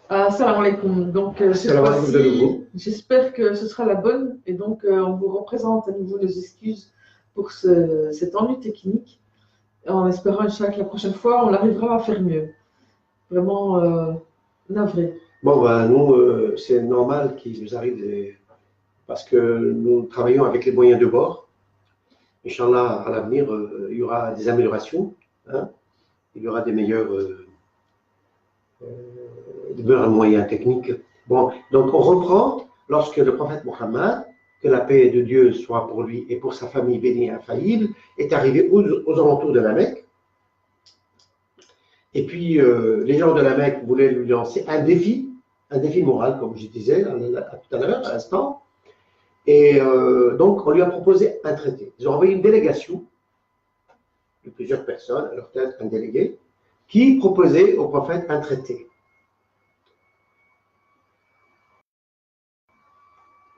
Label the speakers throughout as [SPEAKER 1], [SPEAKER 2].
[SPEAKER 1] Salam alaikum. Donc, cette
[SPEAKER 2] Salam alaikum de
[SPEAKER 1] fois-ci,
[SPEAKER 2] nouveau.
[SPEAKER 1] j'espère que ce sera la bonne. Et donc, on vous représente à nouveau nos excuses pour cet ennui technique. En espérant, Inch'Allah, que la prochaine fois, on arrivera à faire mieux. Vraiment navré.
[SPEAKER 2] Bon, ben, nous, c'est normal qu'il nous arrive parce que nous travaillons avec les moyens de bord. Inch'Allah, à l'avenir, il y aura des améliorations, hein. Il y aura des meilleurs moyens techniques. Bon, donc on reprend lorsque le prophète Mohammed, que la paix de Dieu soit pour lui et pour sa famille bénie et infaillible, est arrivé aux alentours de la Mecque. Et puis, les gens de la Mecque voulaient lui lancer un défi moral, comme je disais tout à l'heure, à l'instant. Et donc, on lui a proposé un traité. Ils ont envoyé une délégation de plusieurs personnes, à leur tête un délégué, qui proposait au prophète un traité.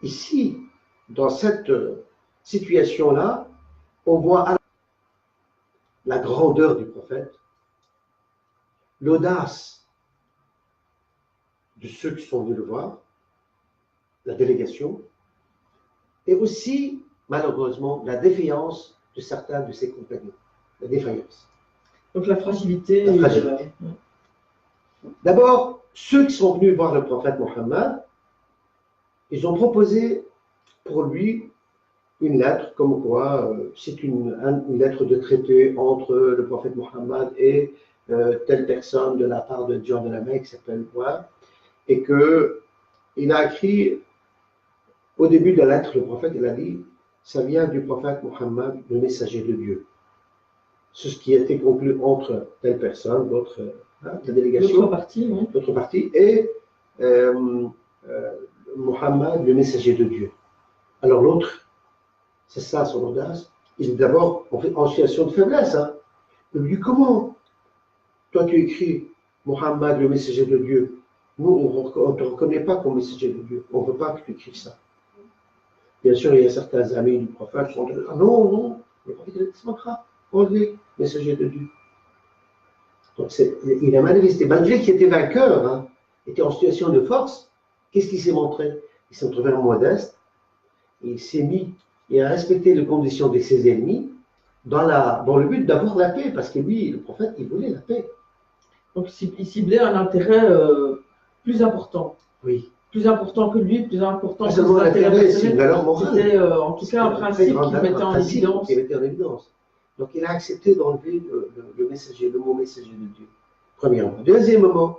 [SPEAKER 2] Ici, dans cette situation-là, on voit la grandeur du prophète, l'audace de ceux qui sont venus le voir, la délégation, et aussi, malheureusement, la défiance de certains de ses compagnons, la défaillance.
[SPEAKER 1] Donc, la fragilité.
[SPEAKER 2] La fragilité. D'abord, ceux qui sont venus voir le prophète Mohammed, ils ont proposé pour lui une lettre, comme quoi c'est une lettre de traité entre le prophète Mohammed et telle personne de la part de John de la Mecque, qui s'appelle moi, et qu'il a écrit au début de la lettre, le prophète, il a dit, ça vient du prophète Mohammed, le messager de Dieu. C'est ce qui a été conclu entre telle personne, la délégation, l'autre partie, et Mohammed, le messager de Dieu. Alors l'autre, c'est ça son audace, il est d'abord en situation de faiblesse. Hein. Il lui dit, comment toi tu écris Mohammed, le messager de Dieu? Nous, on ne te reconnaît pas comme messager de Dieu. On ne veut pas que tu écrives ça. Bien sûr, il y a certains amis du prophète qui sont dit, ah non, non, le prophète il est démocrate, on est messager de Dieu. Donc il a manifesté, malgré qu'il était vainqueur, hein, était en situation de force, qu'est-ce qu'il s'est montré? Il s'est trouvé modeste, il s'est mis, il a respecté les conditions de ses ennemis dans le but d'avoir la paix, parce que lui, le prophète, il voulait la paix.
[SPEAKER 1] Donc il ciblait un intérêt plus important.
[SPEAKER 2] Oui.
[SPEAKER 1] Plus important que lui, plus important que
[SPEAKER 2] son intérêt personnel. C'est une valeur morale.
[SPEAKER 1] C'était en tout cas un principe qu'il mettait en
[SPEAKER 2] évidence. Donc il a accepté d'enlever le mot messager de Dieu. Premièrement. Deuxièmement,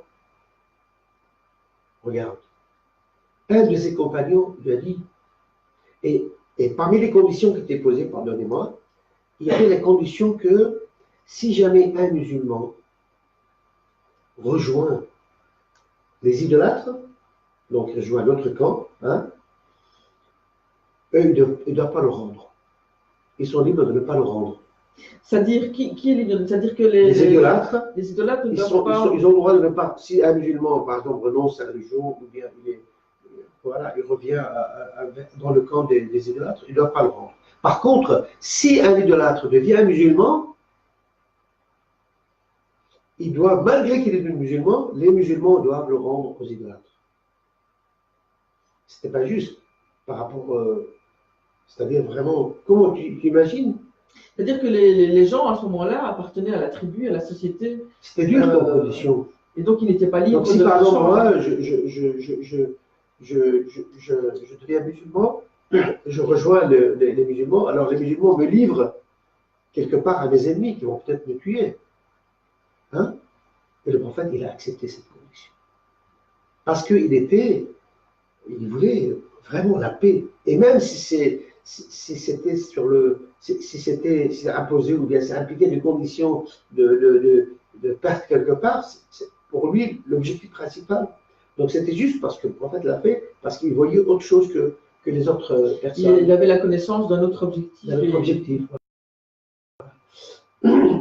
[SPEAKER 2] regarde, un de ses compagnons lui a dit, et parmi les conditions qui étaient posées, pardonnez-moi, il y avait la condition que si jamais un musulman rejoint les idolâtres, donc il rejoint l'autre camp, hein, eux, ils ne doivent pas le rendre. Ils sont libres de ne pas le rendre.
[SPEAKER 1] C'est-à-dire, qui est libre? C'est-à-dire que
[SPEAKER 2] les idolâtres,
[SPEAKER 1] ne
[SPEAKER 2] ils ont le droit de ne pas, si un musulman, par exemple, renonce à la religion, ou bien il revient dans le camp des idolâtres, il ne doit pas le rendre. Par contre, si un idolâtre devient musulman, il doit, malgré qu'il est musulman, les musulmans doivent le rendre aux idolâtres. Ce n'était pas juste par rapport, c'est-à-dire vraiment, comment tu imagines?
[SPEAKER 1] C'est-à-dire que les gens à ce moment-là appartenaient à la tribu, à la société.
[SPEAKER 2] C'était dur comme condition.
[SPEAKER 1] Et donc il n'était pas libre.
[SPEAKER 2] Donc si par exemple moi, je deviens musulman, je rejoins les musulmans, alors les musulmans me livrent quelque part à mes ennemis qui vont peut-être me tuer. Hein? Et le prophète, il a accepté cette condition. Parce qu'il voulait vraiment la paix. Et même si c'était imposé ou bien c'est impliqué des conditions de perte quelque part, c'est pour lui l'objectif principal. Donc c'était juste parce que le prophète l'a fait, parce qu'il voyait autre chose que les autres personnes.
[SPEAKER 1] Il avait la connaissance d'un autre objectif.
[SPEAKER 2] D'un autre objectif.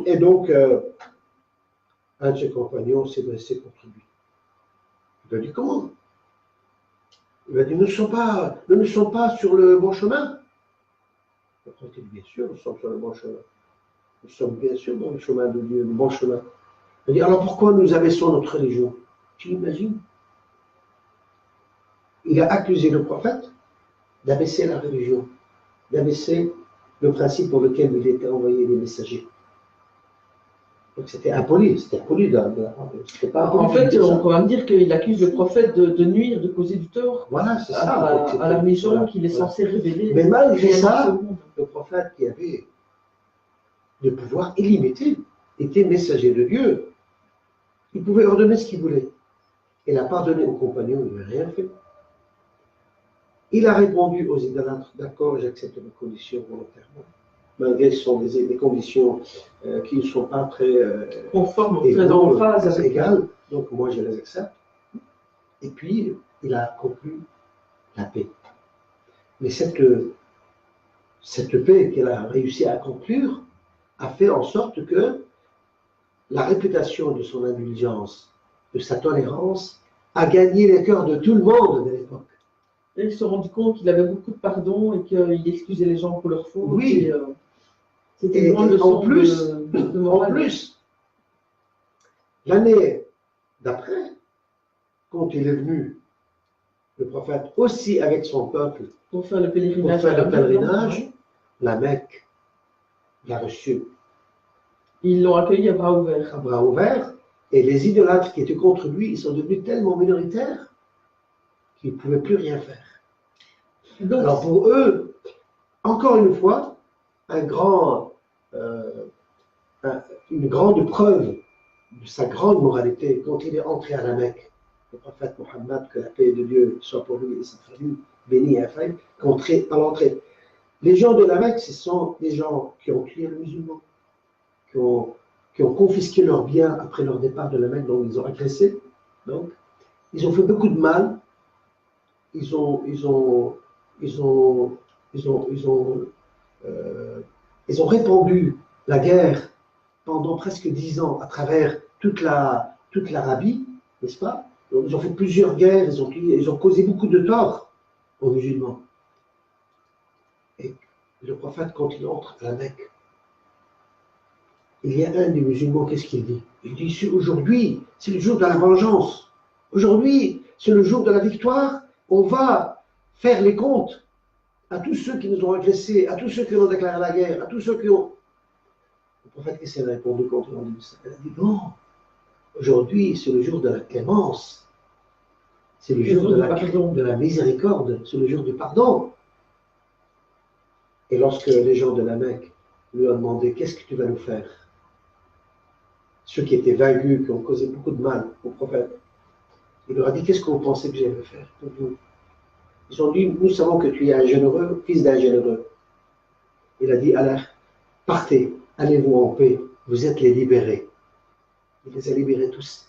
[SPEAKER 2] Et donc, un de ses compagnons s'est dressé contre lui. Il lui a dit, comment? Il lui a dit, nous ne sommes pas sur le bon chemin. Le prophète dit, bien sûr, nous sommes sur le bon chemin. Nous sommes bien sûr dans le chemin de Dieu, le bon chemin. Il dit, alors pourquoi nous abaissons notre religion? Tu imagines? il a accusé le prophète d'abaisser la religion, d'abaisser le principe pour lequel il était envoyé les messagers. Donc c'était impoli c'était pas impoli
[SPEAKER 1] En
[SPEAKER 2] de
[SPEAKER 1] fait,
[SPEAKER 2] dire ça.
[SPEAKER 1] on peut même dire qu'il accuse le prophète de nuire, de causer du tort
[SPEAKER 2] Voilà, c'est ça. Donc,
[SPEAKER 1] à la religion
[SPEAKER 2] voilà,
[SPEAKER 1] qu'il est
[SPEAKER 2] voilà.
[SPEAKER 1] censé révéler.
[SPEAKER 2] Mais malgré
[SPEAKER 1] réellement
[SPEAKER 2] ça,
[SPEAKER 1] ce monde.
[SPEAKER 2] le prophète qui avait de pouvoir illimité était messager de Dieu. Il pouvait ordonner ce qu'il voulait. Il n'a pas donné aux compagnons, il n'a rien fait. Il a répondu aux idolâtres, d'accord, j'accepte vos conditions volontairement, malgré ce sont des conditions qui ne sont pas très
[SPEAKER 1] Conforme, très en phase avec
[SPEAKER 2] égales, donc moi je les accepte. Et puis, il a conclu la paix. Mais cette paix qu'elle a réussi à conclure a fait en sorte que la réputation de son indulgence, de sa tolérance, a gagné les cœurs de tout le monde de l'époque.
[SPEAKER 1] Et il s'est rendu compte qu'il avait beaucoup de pardon et qu'il excusait les gens pour leurs fautes.
[SPEAKER 2] Oui.
[SPEAKER 1] C'était une grande leçon de morale.
[SPEAKER 2] En plus, l'année d'après, quand il est venu, le prophète aussi avec son peuple,
[SPEAKER 1] pour faire le pèlerinage,
[SPEAKER 2] la Mecque l'a reçu.
[SPEAKER 1] Ils l'ont accueilli à bras ouverts.
[SPEAKER 2] À bras ouverts, et les idolâtres qui étaient contre lui, ils sont devenus tellement minoritaires qu'ils ne pouvaient plus rien faire. Donc, alors pour eux, encore une fois, une grande preuve de sa grande moralité quand il est entré à la Mecque. Le prophète Mohammed, que la paix de Dieu soit pour lui et sa famille, béni et affaire, à l'entrée. Les gens de la Mecque, ce sont des gens qui ont tué les musulmans, qui ont confisqué leurs biens après leur départ de la Mecque, donc ils ont agressé. Donc, ils ont fait beaucoup de mal. Ils ont répandu la guerre pendant presque 10 ans à travers toute l'Arabie, n'est-ce pas? Donc, ils ont fait plusieurs guerres, ils ont causé beaucoup de tort aux musulmans. Et le prophète, quand il entre à la Mecque, il y a un des musulmans, qu'est-ce qu'il dit? Il dit, aujourd'hui, c'est le jour de la vengeance. Aujourd'hui, c'est le jour de la victoire. On va faire les comptes à tous ceux qui nous ont agressés, à tous ceux qui ont déclaré la guerre, à tous ceux qui ont... Le prophète, qu'est-ce qu'il a répondu quand on a dit ça? Il a dit, non, aujourd'hui, c'est le jour de la clémence. C'est le jour de la miséricorde. C'est le jour du pardon. Et lorsque les gens de la Mecque lui ont demandé, qu'est-ce que tu vas nous faire? Ceux qui étaient vaincus, qui ont causé beaucoup de mal au prophète, il leur a dit, qu'est-ce que vous pensez que je vais faire pour vous? Ils ont dit, nous savons que tu es un généreux, fils d'un généreux. Il a dit, alors, partez, allez-vous en paix, vous êtes les libérés. Il les a libérés tous.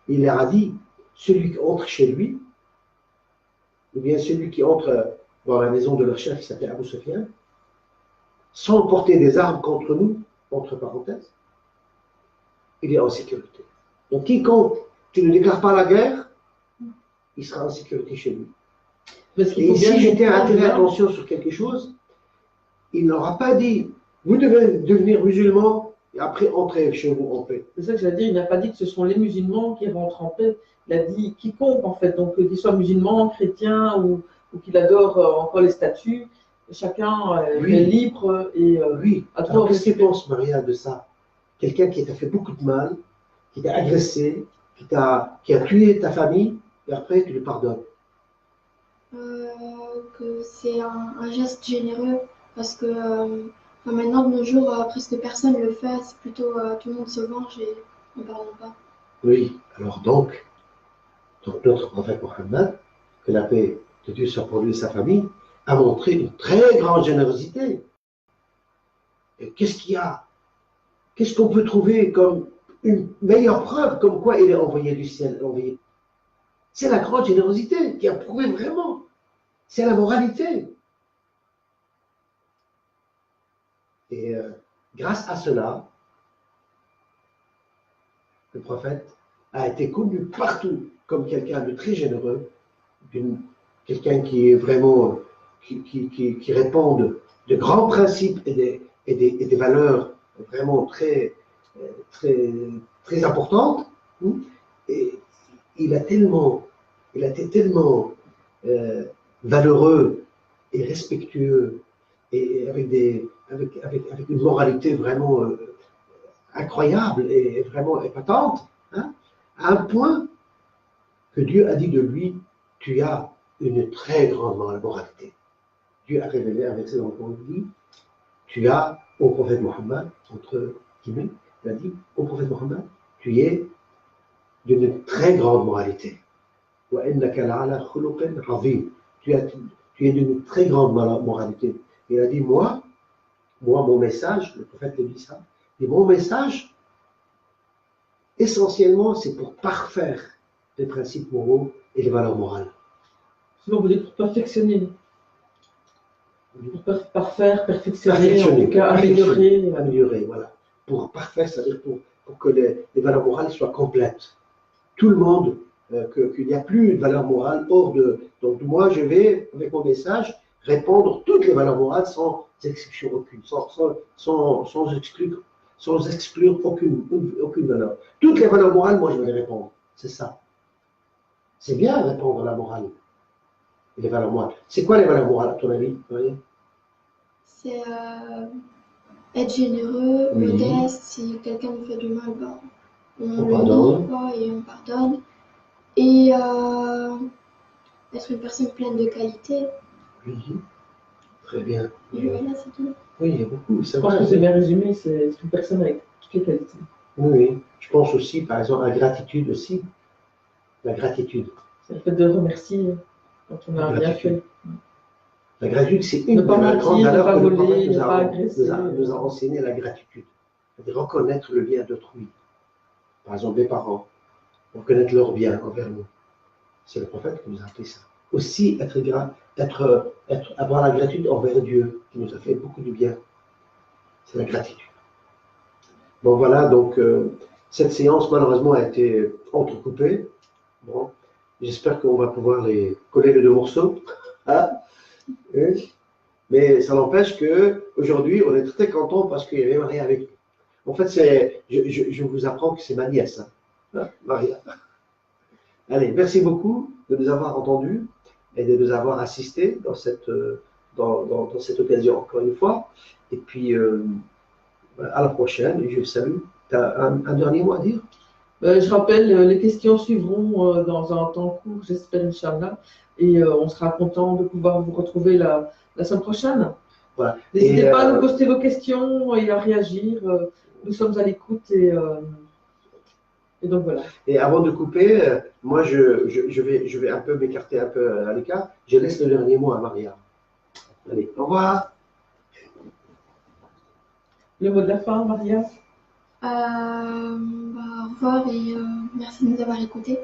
[SPEAKER 2] Il leur a dit, celui qui entre chez lui, ou bien celui qui entre dans la maison de leur chef qui s'appelle Abu Sufyan, sans porter des armes contre nous, entre parenthèses, il est en sécurité. Donc quiconque tu ne déclares pas la guerre, il sera en sécurité chez lui. Et ici, j'étais attiré l'attention sur quelque chose. Il n'aura pas dit, vous devez devenir musulman et après entrer chez vous en paix.
[SPEAKER 1] C'est ça que j'allais dire, il n'a pas dit que ce sont les musulmans qui rentrent en paix. Il a dit quiconque en fait, donc qu'il soit musulman, chrétien ou qu'il adore encore les statues, chacun est libre et
[SPEAKER 2] oui.
[SPEAKER 1] a
[SPEAKER 2] droit. Qu'est-ce que tu penses, Maria, de ça? Quelqu'un qui t'a fait beaucoup de mal, qui t'a agressé, qui a tué ta famille, et après tu le pardonnes.
[SPEAKER 3] Que c'est un geste généreux, parce que maintenant de nos jours, presque personne ne le fait, c'est plutôt tout le monde se venge et ne pardonne pas.
[SPEAKER 2] Oui, alors donc notre prophète Mohammed, que la paix de Dieu soit pour lui et sa famille, a montré une très grande générosité. Et qu'est-ce qu'il y a? Qu'est-ce qu'on peut trouver comme une meilleure preuve comme quoi il est envoyé du ciel? C'est la grande générosité qui a prouvé vraiment. C'est la moralité. Et grâce à cela, le prophète a été connu partout comme quelqu'un de très généreux, quelqu'un qui est vraiment, qui répond de grands principes et des valeurs vraiment très, très, très importantes. Et il a été tellement valeureux et respectueux et avec une moralité vraiment incroyable et vraiment épatante, hein, à un point que Dieu a dit de lui, tu as une très grande moralité. Dieu a révélé avec ses enfants, il dit, tu as au prophète Mohammed, entre guillemets, il a dit au prophète Mohammed, tu es d'une très grande moralité. Tu es d'une très grande moralité. Il a dit, moi, mon message, le prophète le dit ça, et mon message, essentiellement, c'est pour parfaire les principes moraux et les valeurs morales.
[SPEAKER 1] Sinon, vous dites pour perfectionner. Pour parfaire, perfectionner, en tout cas améliorer.
[SPEAKER 2] Améliorer, voilà. Pour parfaire, c'est-à-dire pour que les valeurs morales soient complètes. Tout le monde, qu'il n'y a plus de valeurs morales hors de... Donc moi, je vais, avec mon message, répondre toutes les valeurs morales sans exception aucune, sans exclure aucune valeur. Toutes les valeurs morales, moi, je vais les répondre. C'est ça. C'est bien répondre à la morale. Et les valeurs morales. C'est quoi les valeurs morales, à ton avis?
[SPEAKER 3] C'est être généreux,
[SPEAKER 2] Oui.
[SPEAKER 3] modeste. Si quelqu'un nous fait du mal, ben, on le
[SPEAKER 2] pardonne.
[SPEAKER 3] dit quoi, et on pardonne. Et être une personne pleine de qualité.
[SPEAKER 2] Oui. Très bien.
[SPEAKER 3] Et voilà, c'est tout.
[SPEAKER 2] Oui, il y a beaucoup.
[SPEAKER 1] Je pense que c'est bien résumé, c'est une personne avec toutes les qualités.
[SPEAKER 2] Oui. Je pense aussi, par exemple, à la gratitude aussi. La gratitude.
[SPEAKER 1] C'est le fait de remercier quand on a bien fait.
[SPEAKER 2] La gratitude, c'est une
[SPEAKER 1] Ne pas mentir, ne pas voler, ne pas agresser.
[SPEAKER 2] Nous a enseigné la gratitude. C'est-à-dire reconnaître le bien d'autrui. Par exemple, les parents. Reconnaître leur bien envers nous. C'est le prophète qui nous a appris ça. Aussi, avoir la gratitude envers Dieu, qui nous a fait beaucoup de bien. C'est la gratitude. Bon, voilà, donc, cette séance, malheureusement, a été entrecoupée. Bon, j'espère qu'on va pouvoir les coller les deux morceaux. Hein? Mais ça n'empêche qu'aujourd'hui, on est très content parce qu'il y avait Maria avec nous. En fait, je vous apprends que c'est ma nièce, hein, Maria. Allez, merci beaucoup de nous avoir entendus et de nous avoir assistés dans cette occasion, encore une fois. Et puis, à la prochaine. Je vous salue. Tu as un dernier mot à dire?
[SPEAKER 1] Je rappelle, les questions suivront dans un temps court, j'espère, Inch'Allah. Et on sera content de pouvoir vous retrouver la semaine prochaine.
[SPEAKER 2] Voilà.
[SPEAKER 1] N'hésitez pas à nous poster vos questions et à réagir. Nous sommes à l'écoute et donc voilà.
[SPEAKER 2] Et avant de couper, moi je vais un peu m'écarter un peu à l'écart. Je laisse le dernier mot à Maria. Allez, au revoir.
[SPEAKER 1] Le mot de la fin, Maria?
[SPEAKER 3] Au revoir et merci de nous avoir écoutés.